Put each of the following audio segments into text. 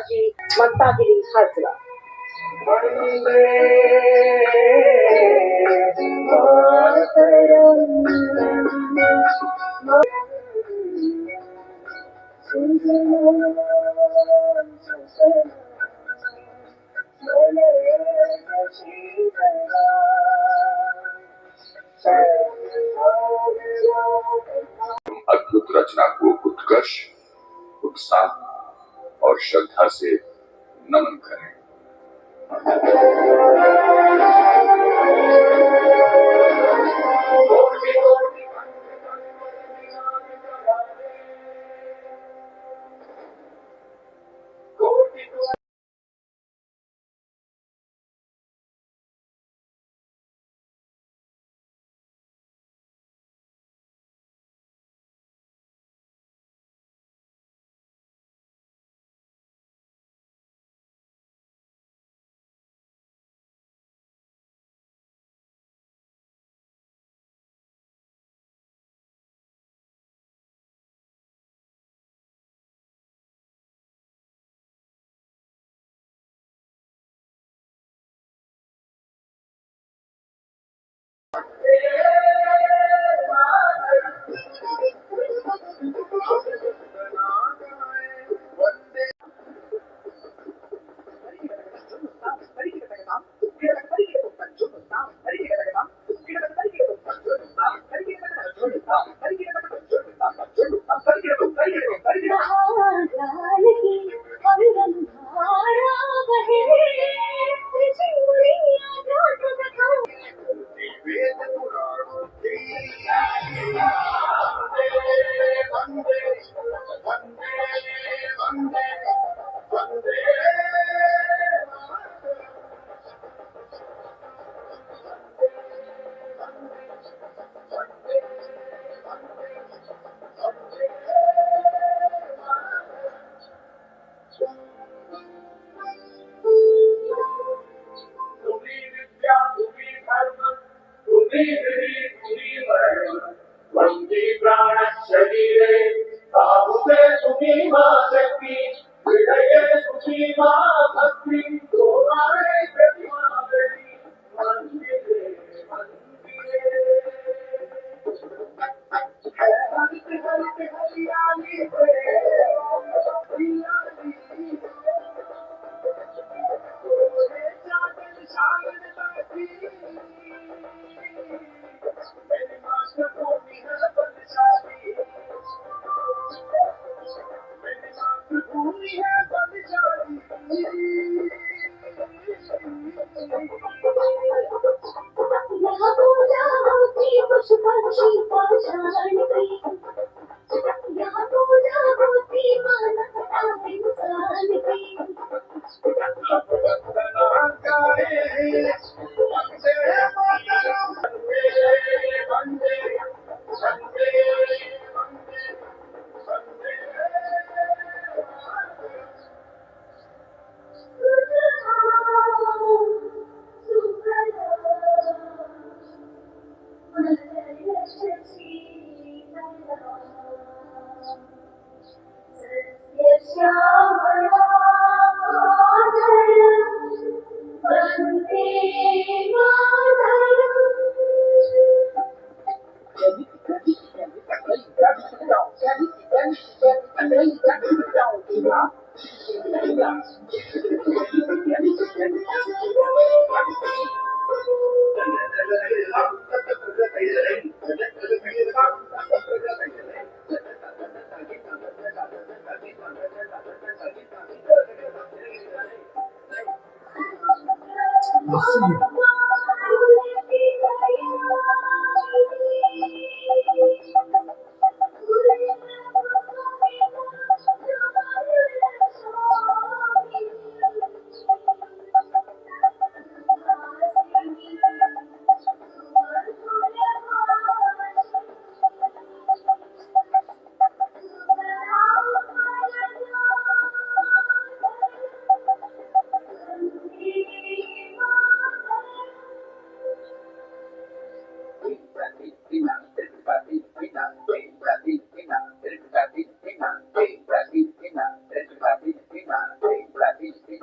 Massagiri Hasra. अद्भुत रचना को उत्कर्ष, उत्साह और श्रद्धा से नमन करें।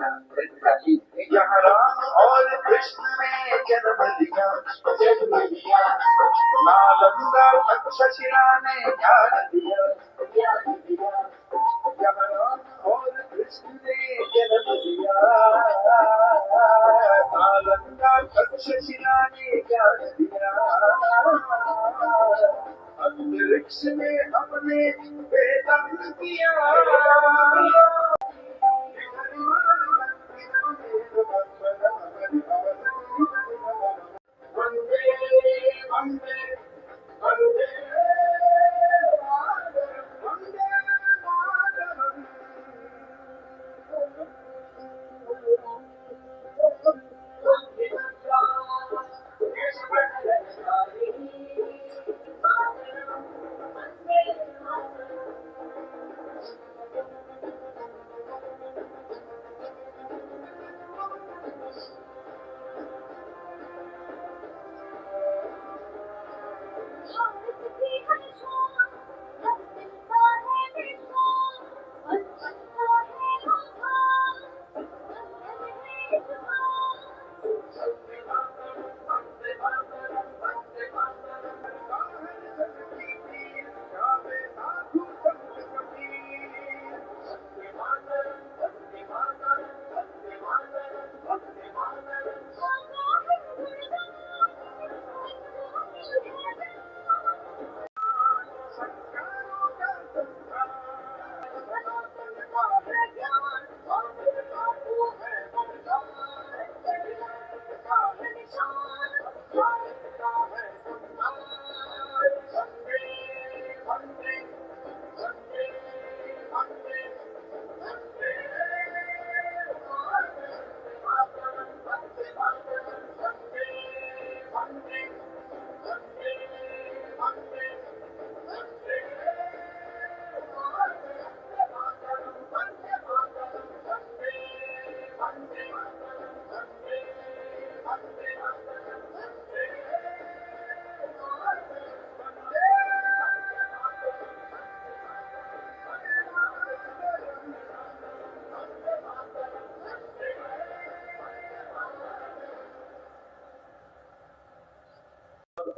यहाँ राम और कृष्ण ने जन्म लिया, नालंदा तक्षशिला ने ज्ञान दिया। यहाँ राम और कृष्ण ने जन्म लिया, नालंदा तक्षशिला ने ज्ञान दिया। अंतरिक्ष में हमने वेदांत किया। वंदे वंदे वंदे वंदे मातरम।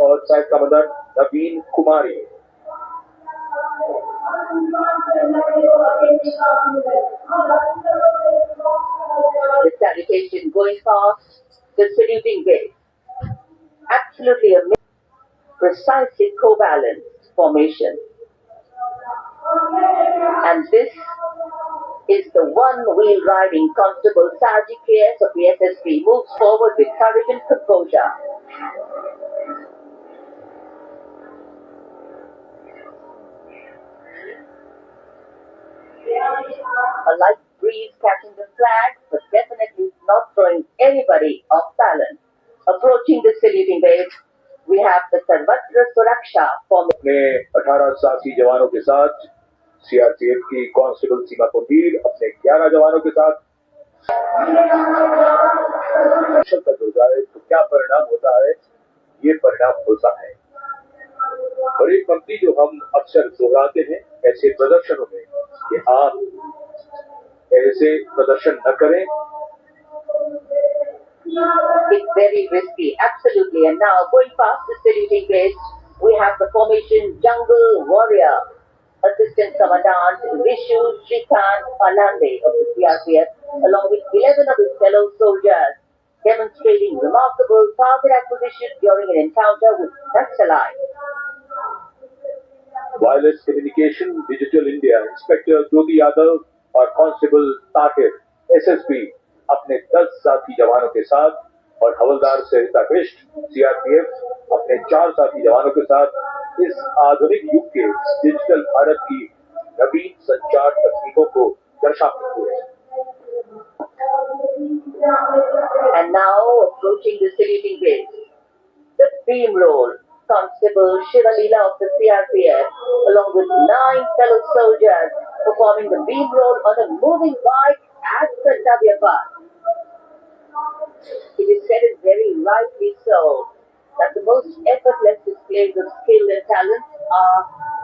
और साहिब का mother Naveen Kumari. The salutation going past the saluting gate. Absolutely amazing, precisely covalent formation. And this is the one-wheel riding Constable Saji KS of the SSB moves forward with courage and composure. A light breeze catching the flag, but definitely not throwing anybody off balance. Approaching the saluting base, we have the Sarvatra Suraksha formation. अपने 18 साथी जवानों के साथ CRPF की constable सीमा कुंडीर अपने 11 जवानों के साथ हो जाए तो क्या परिणाम होता है, ये परिणाम होता है। और एक पंक्ति जो हम अक्सर दोहराते हैं ऐसे प्रदर्शनों में कि आप ऐसे प्रदर्शन न करें। It's very risky, absolutely. And now, going past the saluting base, we have the formation Jungle Warrior. Assistant Commandant Vishu Shrikant Palande of the CRPF, along with 11 of his fellow soldiers, demonstrating remarkable target acquisition during an encounter with Naxalites. Wireless Communication Digital India inspector Jyoti Yadav और constable Tahir SSP अपने 10 साथी जवानों के साथ और हवलदार सरिता Krishna CRPF अपने 4 साथी जवानों के साथ इस आधुनिक युग के डिजिटल भारत की नवीन संचार तकनीकों को दर्शाते हुए। And now approaching the saluting base, the beam roll. Constable Shivalila of the CRPF, along with 9 fellow soldiers, performing the beam roll on a moving bike at Kartavya Path. It is said, and very rightly so, that the most effortless displays of skill and talent are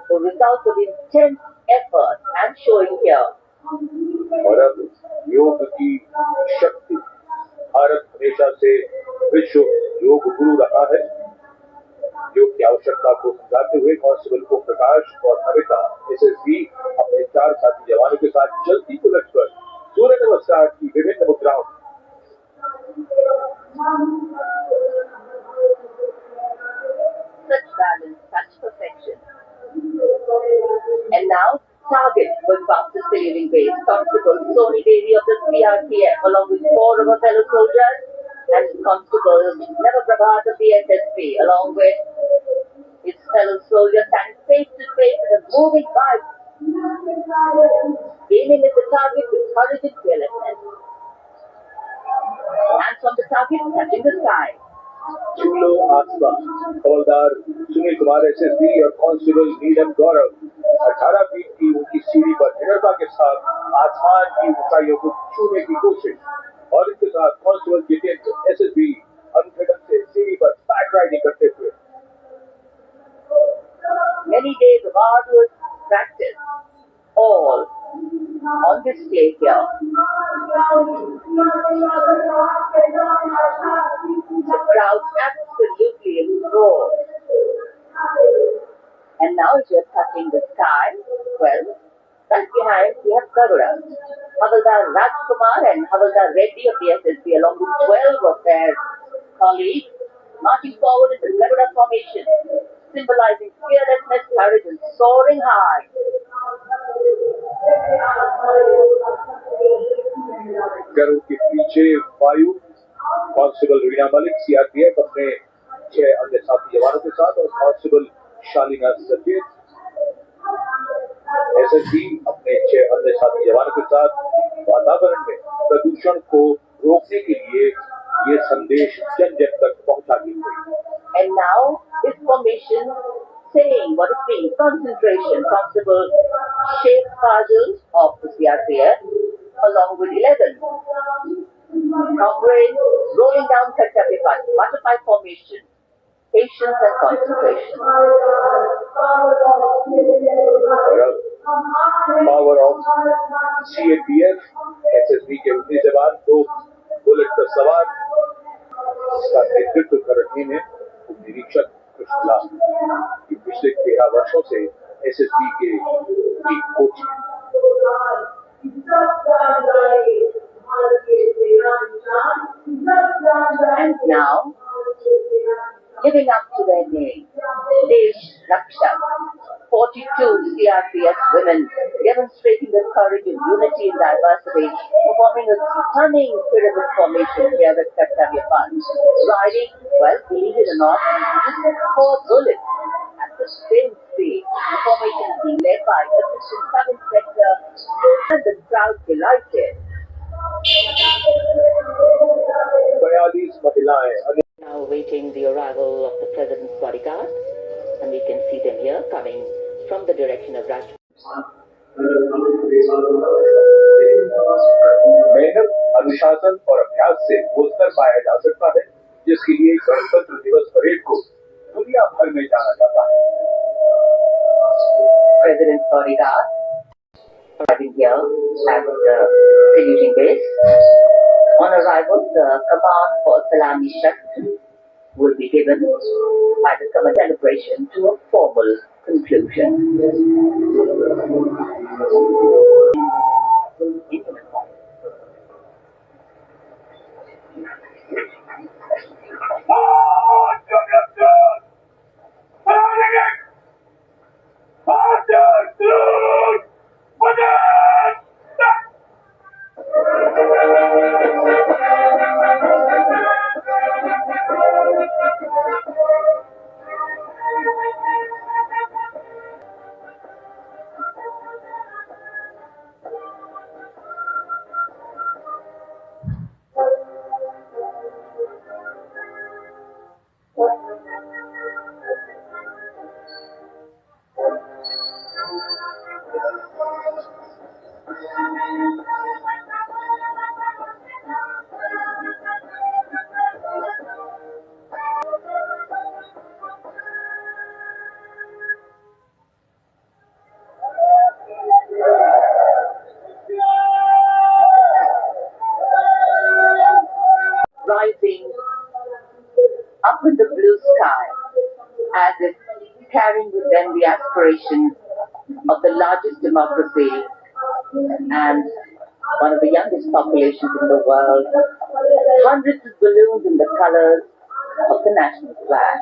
the result of intense effort and showing here. और अब योग की हुए constable Om Prakash और Namita SSB अपने 4 साथी जवानों के साथ जल्दी को लटकर सूर्य नमस्कार की विभिन्न मुद्राओं such balance, such perfection. And now, target was fastest saluting base. Constable Soni Devi of the CRPF, along with 4 of her fellow soldiers, and Constable Neva Prabhat of the SSP, along with his fellow soldiers, standing face to face with a moving bike, aiming at the target with courage and fearlessness. Hands on the target, touching the sky. चुगलो आसमा हवलदार Sunil Kumar SSB और constable Neelam Gaurav 18 feet की उनकी सीढ़ी पर निडरता के साथ आसमान की ऊंचाइयों को छूने की कोशिश और इसके साथ कांस्टेबल जितेंद्र एसएसबी अनूठे ढंग से सीढ़ी पर बैक राइडिंग करते हुए Many days of arduous practice, all on display here. The crowd absolutely enthralled. And now as you're touching the sky, well, right behind we have Garuda. Havaldar Rajkumar and Havaldar Reddy of the SSB along with 12 of their colleagues marching forward in the Garuda formation, symbolizing fearlessness, courage and soaring high. Garuda के पीछे वायु constable Reena Malik CRPF अपने 6 अन्य साथी जवानों के साथ और कांस्टेबल शालिना सचेत एसएसबी अपने 6 अन्य साथी जवानों के साथ वातावरण में प्रदूषण को रोकने के लिए ये संदेश जन जन तक पहुंचाती हुई. And now this formation saying what it means, concentration. Constable Sheikh Fazil of the CRPF along with 11 comrades rolling down Kartavya Path, butterfly formation, patience and concentration. Power of CAPF SSB के उतने जवान 2 bullet पर सवार इसका नेतृत्व कर रहे हैं निरीक्षक कृष्णलाल कि पिछले 13 वर्षों से एसएसबी के एक कोच हैं. And now, living up to their name, Desh Raksha, 42 CRPF women demonstrating their courage in unity and diversity, performing a stunning pyramid formation here at Kartavya Path, riding, well, believe it or not, just 4 bullets at the same speed. The formation is being led by Assistant Sub-Inspector and the crowd delighted. 42 महिलाएं Now awaiting the arrival of the President's bodyguard, and we can see them here coming from the direction of Raj. मेहनत अनुशासन और अभ्यास से poster पाया जा सकता है जिसके लिए गणतंत्र दिवस परेड को दुनिया भर में जाना जाता है. President's bodyguard arriving here at the saluting base. On arrival, the command for Salami Shakt will be given by the summer celebration to a formal conclusion. Rising up in the blue sky as if carrying with them the aspirations of the largest democracy and one of the youngest populations in the world. Hundreds of balloons in the colors of the national flag.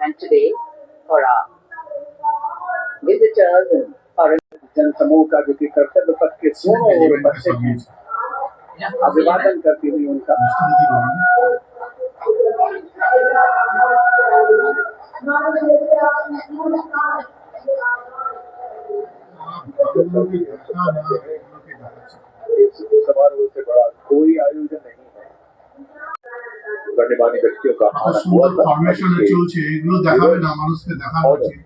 And today, for our visitors and foreign जनसमूह का जो कि कर्तव्य पथ के दोनों ओर बच्चे हैं, अभिवादन करती हुई उनका इस समारोह से बड़ा कोई आयोजन नहीं है। गण्यमान्य व्यक्तियों का आना हुआ था। फॉर्मेशन चलছে এগুলো দেখাবে না মানুষকে দেখানো উচিত।